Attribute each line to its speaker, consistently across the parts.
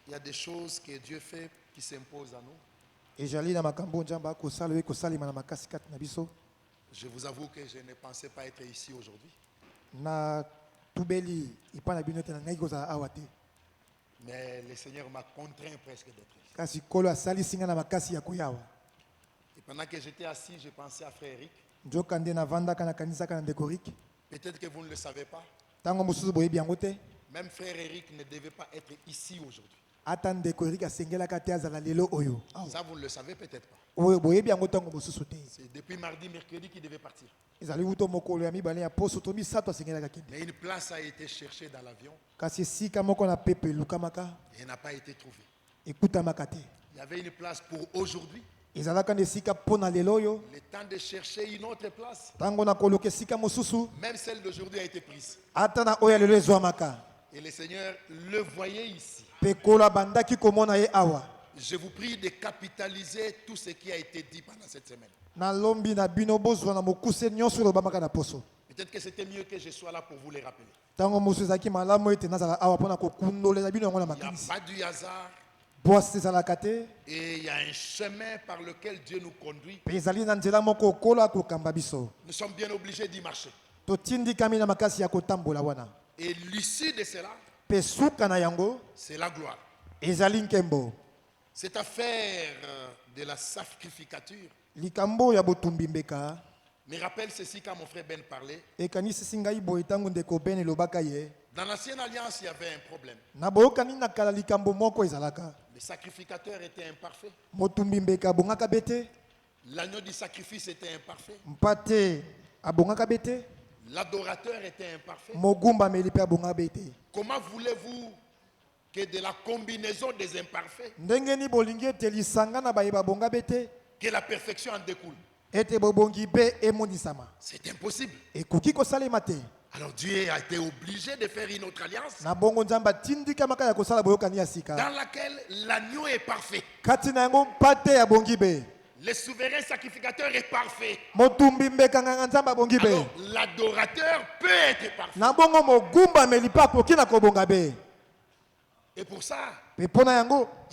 Speaker 1: Il y a des choses que Dieu fait qui s'imposent à nous.
Speaker 2: Je
Speaker 1: vous avoue que je ne pensais pas être ici aujourd'hui. Mais le Seigneur m'a contraint presque d'être ici. Et pendant que j'étais assis, je pensais à Frère Eric. Peut-être que vous ne le savez pas. Même Frère Eric ne devait pas être ici aujourd'hui. Ça, vous ne le savez peut-être pas. C'est depuis mardi, mercredi qu'il devait partir. Mais une place a été cherchée dans l'avion. Et elle n'a pas été trouvée. Il y avait une place pour aujourd'hui. Le temps de chercher une autre place. Même celle d'aujourd'hui a été prise. Et le Seigneur le voyait ici. Je vous prie de capitaliser tout ce qui a été dit pendant cette semaine. Peut-être que c'était mieux que je sois là pour vous les rappeler. Il n'y a pas du hasard. Et il y a un chemin par lequel Dieu nous conduit. Nous sommes bien obligés d'y marcher. Et l'issue de cela, c'est la gloire. Cette affaire de la sacrificature me rappelle ceci quand mon frère Ben parlait. Dans l'ancienne alliance, il y avait un problème. Le sacrificateur était imparfait. L'agneau du sacrifice était imparfait. L'adorateur était imparfait. Comment voulez-vous que de la combinaison des imparfaits, que la perfection en découle? C'est impossible. Alors Dieu a été obligé de faire une autre alliance dans laquelle l'agneau est parfait. Le souverain sacrificateur est parfait. Alors l'adorateur peut être parfait. Et pour ça, il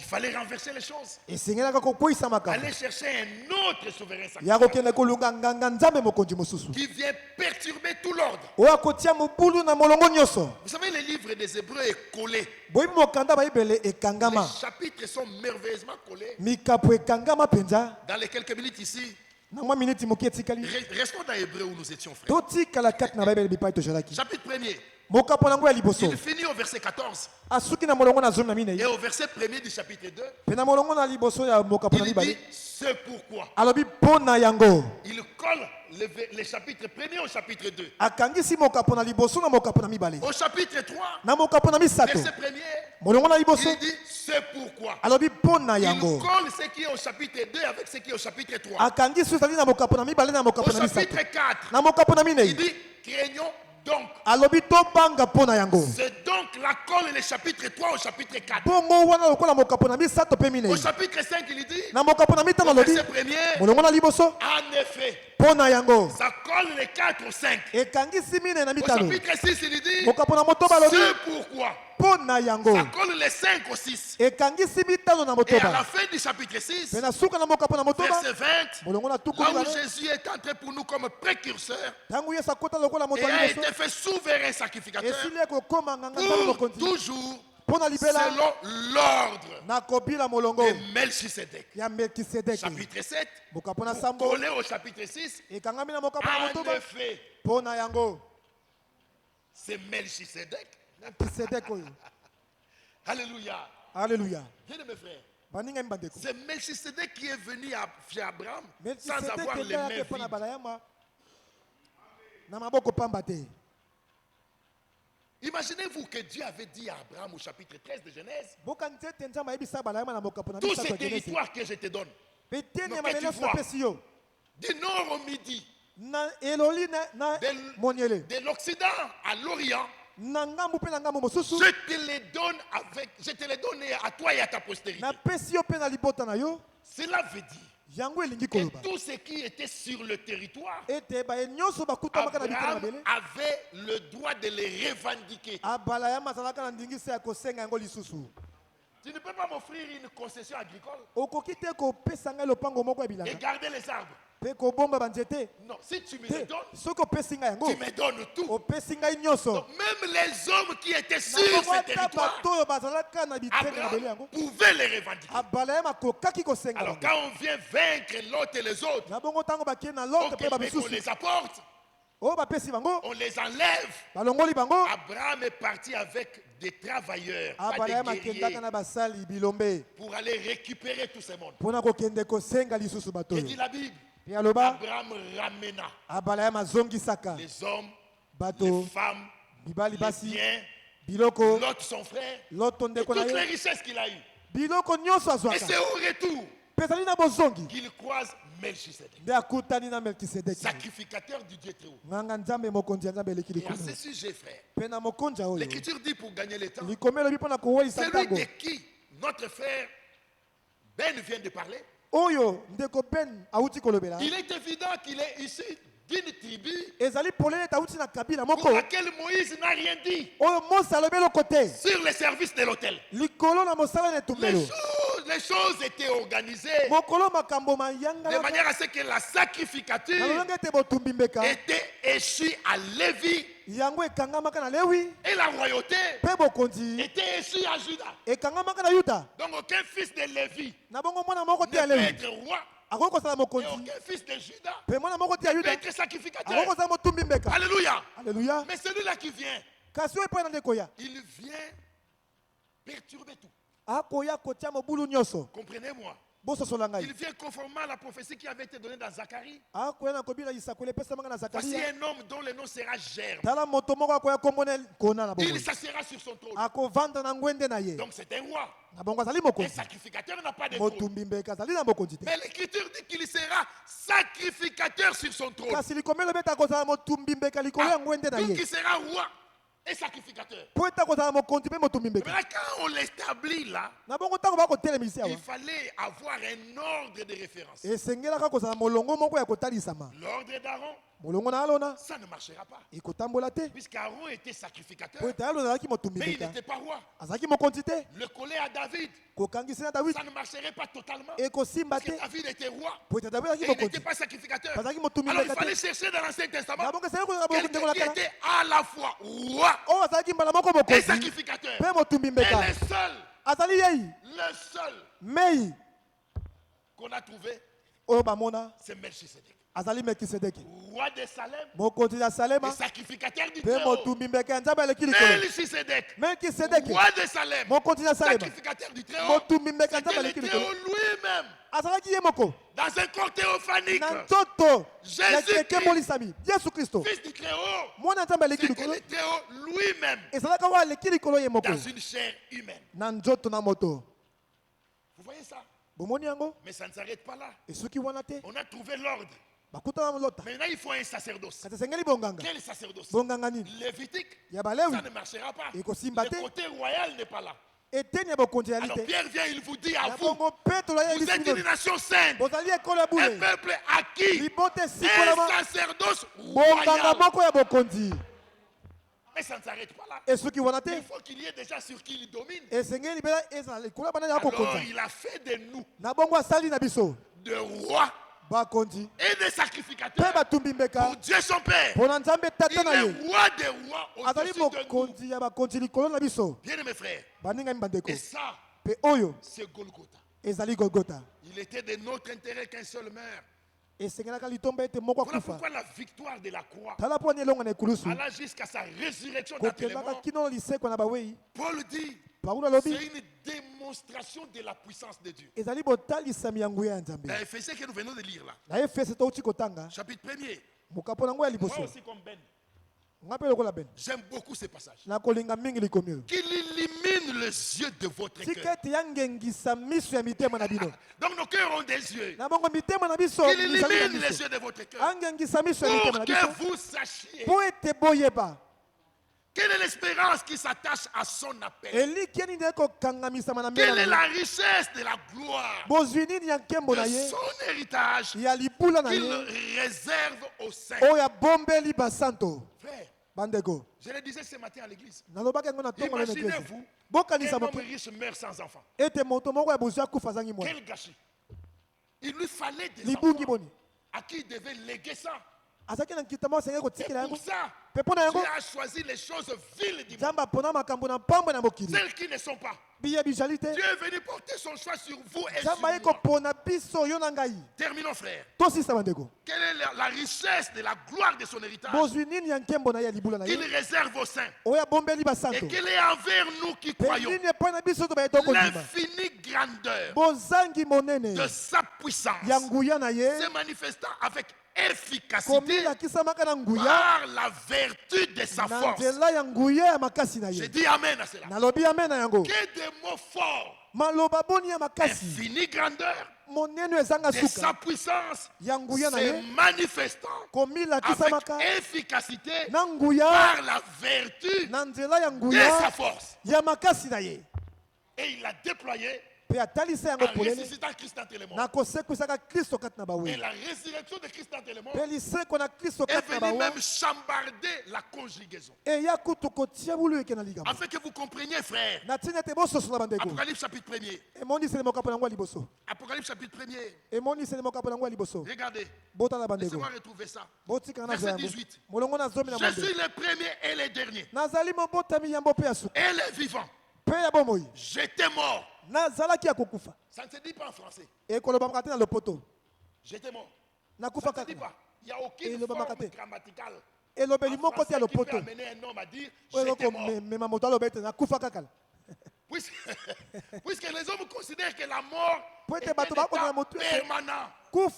Speaker 1: fallait renverser les choses. Aller chercher un autre souverain sacrificateur qui vient perturber tout l'ordre. Vous savez, le livre des Hébreux est collé. Les chapitres sont merveilleusement collés. Dans les quelques minutes ici, restons dans Hébreux où nous étions, frères. Chapitre 1er. Il finit au verset 14. Et au verset 1er du chapitre 2, il dit c'est pourquoi. Il colle le chapitre 1er au chapitre 2. Au chapitre 3, verset 1er, il dit c'est pourquoi. Il colle ce qui est au chapitre 2 avec ce qui est au chapitre 3. Au chapitre 4, il dit craignons donc. C'est donc la colle le chapitre 3 au chapitre 4. Au chapitre 5, il dit au verset 1er, en effet, ça colle les 4 au 5. Au chapitre 6, il dit c'est pourquoi. Ça colle les 5 au 6. Et à la fin du chapitre 6, verset 20, là où Jésus est entré pour nous comme précurseur et a été fait souverain sacrificateur pour toujours selon l'ordre de Melchisedec. Chapitre 7, collé au chapitre 6, en effet, c'est Melchisedec. Alléluia.
Speaker 2: Alléluia.
Speaker 1: Bien mes frères, c'est Melchisedec qui est venu chez Abraham sans avoir les mains vides. Imaginez-vous que Dieu avait dit à Abraham au chapitre 13 de Genèse, tout ce territoire que je te donne, que tu vois, du nord au midi, de l'Occident à l'Orient, je te les donne à toi et à ta postérité. Cela veut dire
Speaker 2: Et tout ce qui était sur le territoire, Abraham avait le droit de les revendiquer. Tu ne peux pas m'offrir une concession agricole et garder les arbres. Non, si tu me les donnes, tu me donnes tout. Donc même les hommes qui étaient sur ce territoire, Abraham pouvait les revendiquer. Alors quand on vient vaincre l'autre et les autres, on les apporte, on les enlève. Abraham est parti avec des travailleurs, pas des guerriers, pour aller récupérer tout ce monde. Et dit la Bible, Abraham ramena les hommes, les femmes, les biens, l'autre son frère, et toutes les richesses qu'il a eues. Et c'est au retour qu'il croise Melchisedec, sacrificateur du Dieu très haut. Et à ce sujet, frère, l'Écriture dit pour gagner le temps, celui de qui notre frère Ben vient de parler, il est évident qu'il est issu d'une tribu pour laquelle Moïse n'a rien dit sur les services de l'autel. Les choses étaient organisées de manière à ce que la sacrificature était échue à Lévi et la royauté était échue à Juda. Donc aucun fils de Lévi ne peut être roi. Et aucun fils de Juda peut être sacrificateur. Alléluia. Mais celui-là qui vient, il vient perturber tout. Comprenez-moi. Il vient conformément à la prophétie qui avait été donnée dans Zacharie. Voici un homme dont le nom sera Germe. Il s'assiera sur son trône. Donc c'est un roi. Un sacrificateur n'a pas de trône. Mais l'Écriture dit qu'il sera sacrificateur sur son trône. Donc il sera roi et sacrificateur. Maintenant, quand on l'établit là, il fallait avoir un ordre de référence. L'ordre d'Aaron, ça ne marchera pas. Puisqu'Aaron était sacrificateur, mais il n'était pas roi. Le coller à David, ça ne marcherait pas totalement. Parce que David était roi et il n'était pas sacrificateur. Alors il fallait chercher dans l'Ancien Testament quelqu'un qui était à la fois roi et sacrificateur. Et le seul qu'on a trouvé, c'est Melchisedec. Roi de Salem, et sacrificateur du Très-Haut. Melchisedec, roi de Salem, sacrificateur du Très-Haut. C'était le Très-Haut lui-même. Dans un corps théophanique, Jésus-Christ, fils du Très-Haut, c'était le Très-Haut lui-même dans une chair humaine. Vous voyez ça? Mais ça ne s'arrête pas là. On a trouvé l'ordre. Maintenant, il faut un sacerdoce. Quel sacerdoce? Lévitique, ça ne marchera pas. Le côté royal n'est pas là. Alors Pierre vient, il vous dit à vous, vous êtes une nation sainte, un peuple acquis, un sacerdoce royal. Mais ça ne s'arrête pas là. Il faut qu'il y ait déjà sur qui il domine. Alors il a fait de nous de rois et des sacrificateurs pour Dieu son Père. Il est roi des rois au-dessus de nous. Bien mes frères. Et ça, c'est Golgotha. Il était de notre intérêt qu'un seul meurt. Voilà pourquoi la victoire de la croix alla jusqu'à sa résurrection d'après les morts. Paul dit, c'est une démonstration de la puissance de Dieu. Dans Éphésiens que nous venons de lire là, chapitre 1er, moi aussi comme Ben, j'aime beaucoup ce passage. Qu'il illumine les yeux de votre cœur. Donc nos cœurs ont des yeux. Qu'il illumine les yeux de votre cœur. Pour que vous sachiez
Speaker 3: Quelle est l'espérance qui s'attache à son appel? Quelle est la richesse de la gloire de son héritage qu'il réserve aux saints? Frère, je le disais ce matin à l'église. Imaginez-vous qu'un homme riche meurt sans enfant. Quel gâchis. Il lui fallait des enfants à qui il devait léguer ça. Et pour ça, Dieu a choisi les choses viles du monde, celles qui ne sont pas. Dieu est venu porter son choix sur vous et sur moi. Terminons, frère. Quelle est la richesse de la gloire de son héritage qu'il réserve aux saints et qu'il est envers nous qui croyons? L'infinie grandeur de sa puissance se manifestant avec efficacité par la vertu de sa force. Je dis amen à cela. Que des mots forts. Infinie grandeur de sa puissance se manifestant avec efficacité par la vertu de sa force. Et il l'a déployé en ressuscitant Christ entre les morts. Et la résurrection de Christ entre les morts est venue même chambarder la conjugaison. Afin que vous compreniez, frère. Apocalypse chapitre 1er. Apocalypse chapitre 1er. Regardez. Laissez-moi retrouver ça. Verset 18. Je suis le premier et le dernier. Et le vivant. J'étais mort. Ça ne se dit pas en français. J'étais mort. Ça ne se dit pas. Il n'y a aucune forme grammaticale en français qui peut amener un homme à dire j'étais mort. Puisque les hommes considèrent que la mort est un état permanent. Quand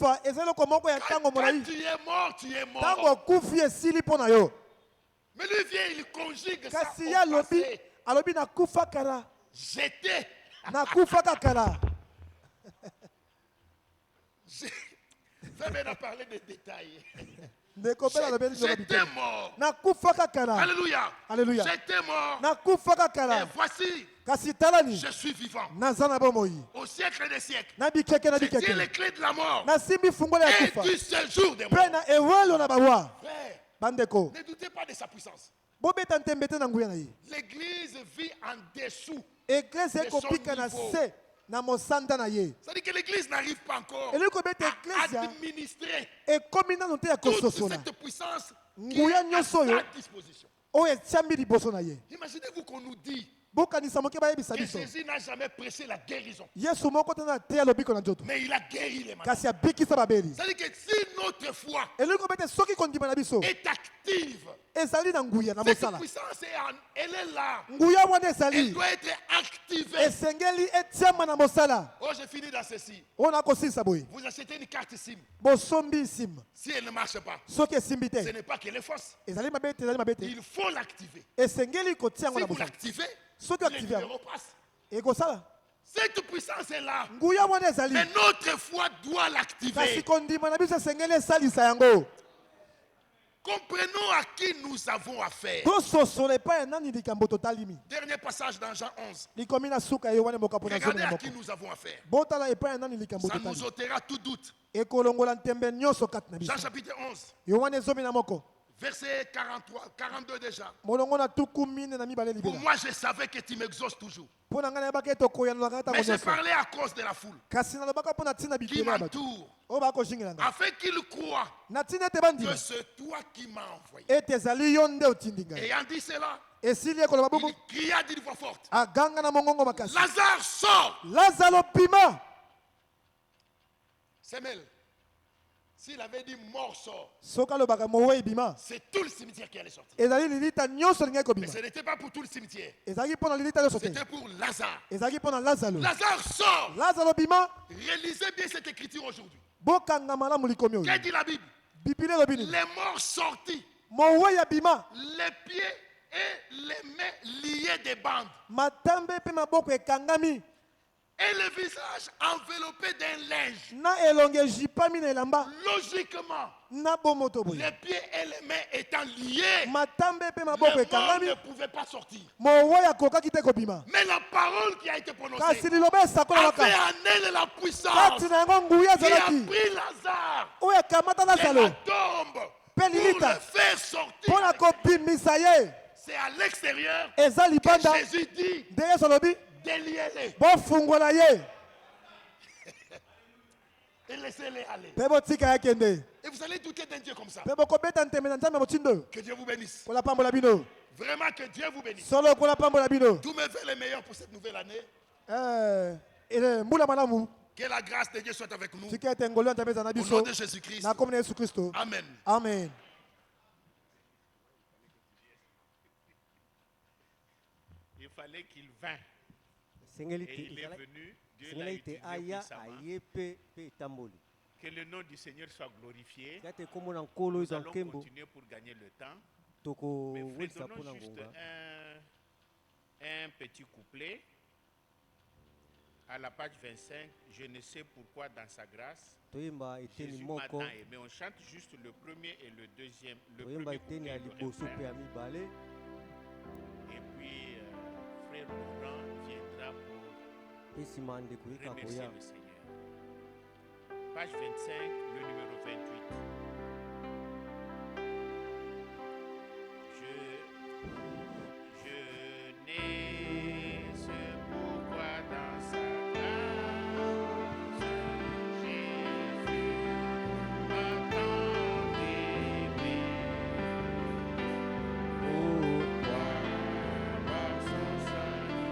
Speaker 3: tu es mort, tu es mort. Mais lui vient, il conjugue ça au passé. J'étais. Fais bien parler des détails. J'étais mort. Alléluia. J'étais mort. Et voici, je suis vivant. Au siècle des siècles, je tiens les clés de la mort et du séjour des morts. Frère, ne doutez pas de sa puissance. L'église vit en dessous de son niveau. C'est-à-dire que l'église n'arrive pas encore à administrer toute cette puissance qui est à sa disposition. Imaginez-vous qu'on nous dit que Jésus n'a jamais prêché la guérison, mais il a guéri les malades. C'est-à-dire que si notre foi est active, cette puissance elle est là. Elle doit être activée. Oh, j'ai fini dans ceci. Vous achetez une carte SIM. Si elle ne marche pas, ce n'est pas qu'elle est fausse. Il faut l'activer. Si vous l'activez, le numéro passe. Cette puissance est là. Mais notre foi doit l'activer. Comprenons à qui nous avons affaire. Dernier passage dans Jean 11. Regardez à qui nous avons affaire. Ça nous ôtera tout doute. Jean chapitre 11. Verset 43, 42 déjà. Pour moi, je savais que tu m'exauces toujours. Mais j'ai parlé à cause de la foule qui m'entoure, afin qu'ils croient que c'est toi qui m'as envoyé. Ayant dit cela, il cria d'une voix forte, Lazare, sort. Semel. S'il avait dit mort sort, c'est tout le cimetière qui allait sortir. Mais ce n'était pas pour tout le cimetière. C'était pour Lazare. Lazare sort. Réalisez bien cette écriture aujourd'hui. Qu'est-ce dit la Bible? Les morts sortis, les pieds et les mains liés des bandes. Et le visage enveloppé d'un linge. Logiquement, les pieds et les mains étant liés, le monde ne pouvait pas sortir. Mais la parole qui a été prononcée avait en elle la puissance qui a pris Lazare de la tombe pour le faire sortir. C'est à l'extérieur que Jésus dit déliez-les et laissez-les aller. Et vous allez douter d'un Dieu comme ça. Que Dieu vous bénisse. Vraiment que Dieu vous bénisse. Tous mes vœux les meilleurs pour cette nouvelle année. Que la grâce de Dieu soit avec nous. Au nom de Jésus-Christ. Amen.
Speaker 2: Amen.
Speaker 4: Il fallait qu'il vint. Et il est venu. Dieu l'a utilisé puissamment. Que le nom du Seigneur soit glorifié. Nous allons continuer pour gagner le temps. Mais faisons juste un petit couplet. À la page 25, je ne sais pourquoi dans sa grâce, Jésus m'a tant aimé. On chante juste le premier et le deuxième. Le premier couplet, et puis, frère Laurent viendra pour remercier le Seigneur. Page 25, le numéro 28. Je n'ai ce pourquoi dans sa grâce, Jésus m'a tant aimé. Pourquoi par son salut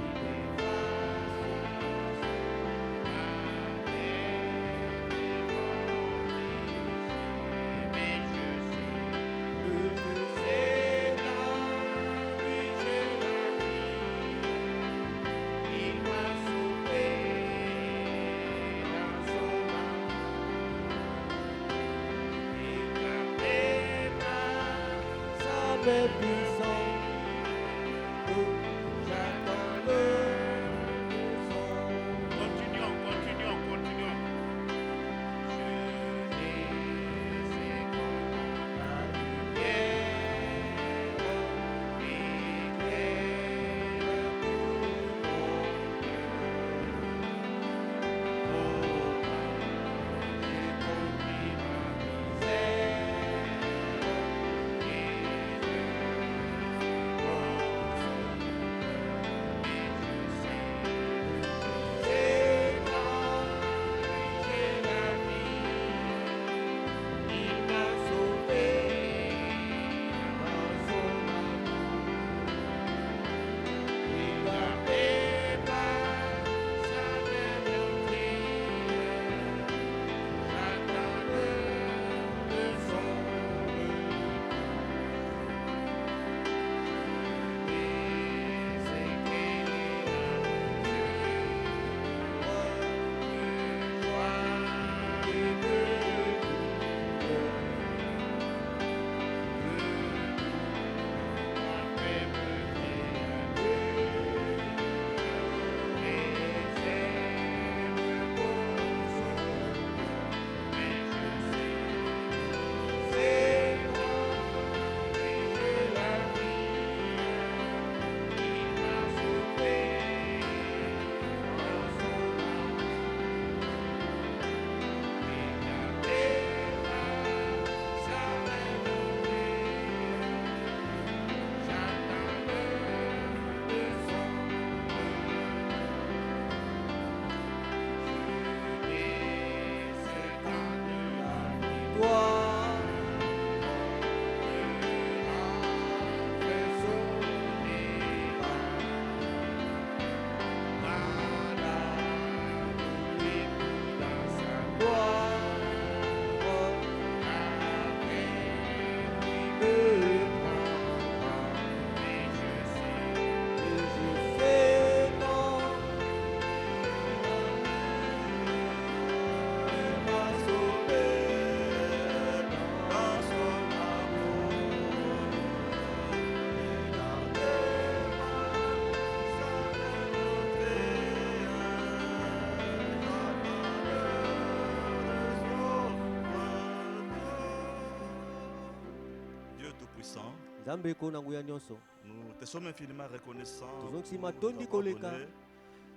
Speaker 3: Nous te sommes infiniment reconnaissants d'avoir donné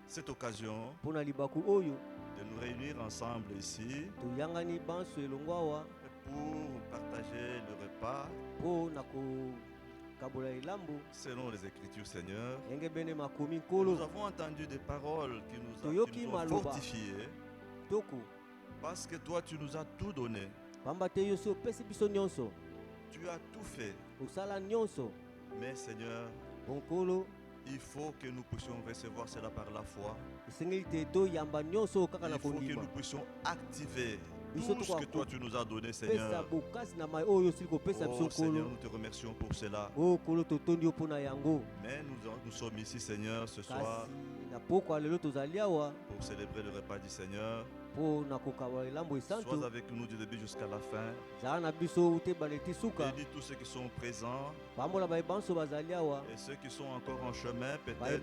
Speaker 3: cette occasion de nous réunir ensemble ici pour partager le repas selon les Écritures, Seigneur. Nous avons entendu des paroles qui nous ont fortifiés parce que toi, tu nous as tout donné. Tu as tout fait. Mais Seigneur, il faut que nous puissions recevoir cela par la foi. Il faut que nous puissions activer tout ce que toi tu nous as donné, Seigneur. Oh Seigneur, nous te remercions pour cela. Mais nous sommes ici, Seigneur, ce soir pour célébrer le repas du Seigneur. Sois avec nous du début jusqu'à la fin. Bénis tous ceux qui sont présents et ceux qui sont encore en chemin, peut-être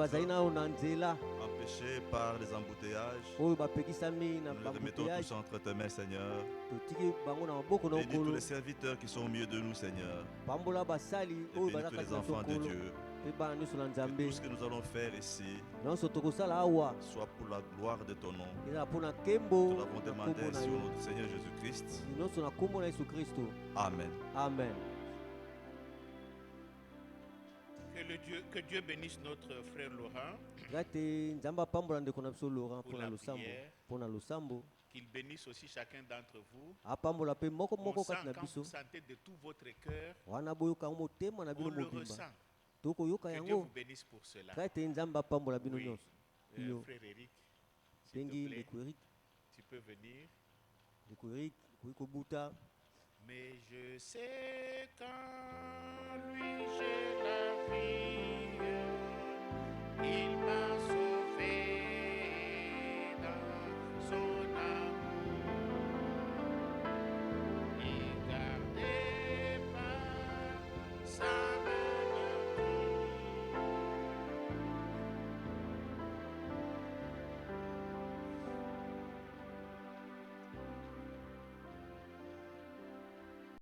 Speaker 3: empêchés par les embouteillages. Nous les remettons tous entre tes mains, Seigneur. Bénis tous les serviteurs qui sont au milieu de nous, Seigneur. Et bénis tous les enfants de Dieu. Que tout ce que nous allons faire ici soit pour la gloire de ton nom. Nous l'avons demandé sur notre Seigneur Jésus-Christ. Amen.
Speaker 2: Amen.
Speaker 4: Que Dieu bénisse notre frère Laurent pour la prière. Qu'il bénisse aussi chacun d'entre vous. On sent, quand vous sentez de tout votre cœur, on le ressent. Que Dieu vous bénisse pour cela. Oui. Frère Eric, s'il te plaît, tu peux venir. Mais je sais qu'en lui j'ai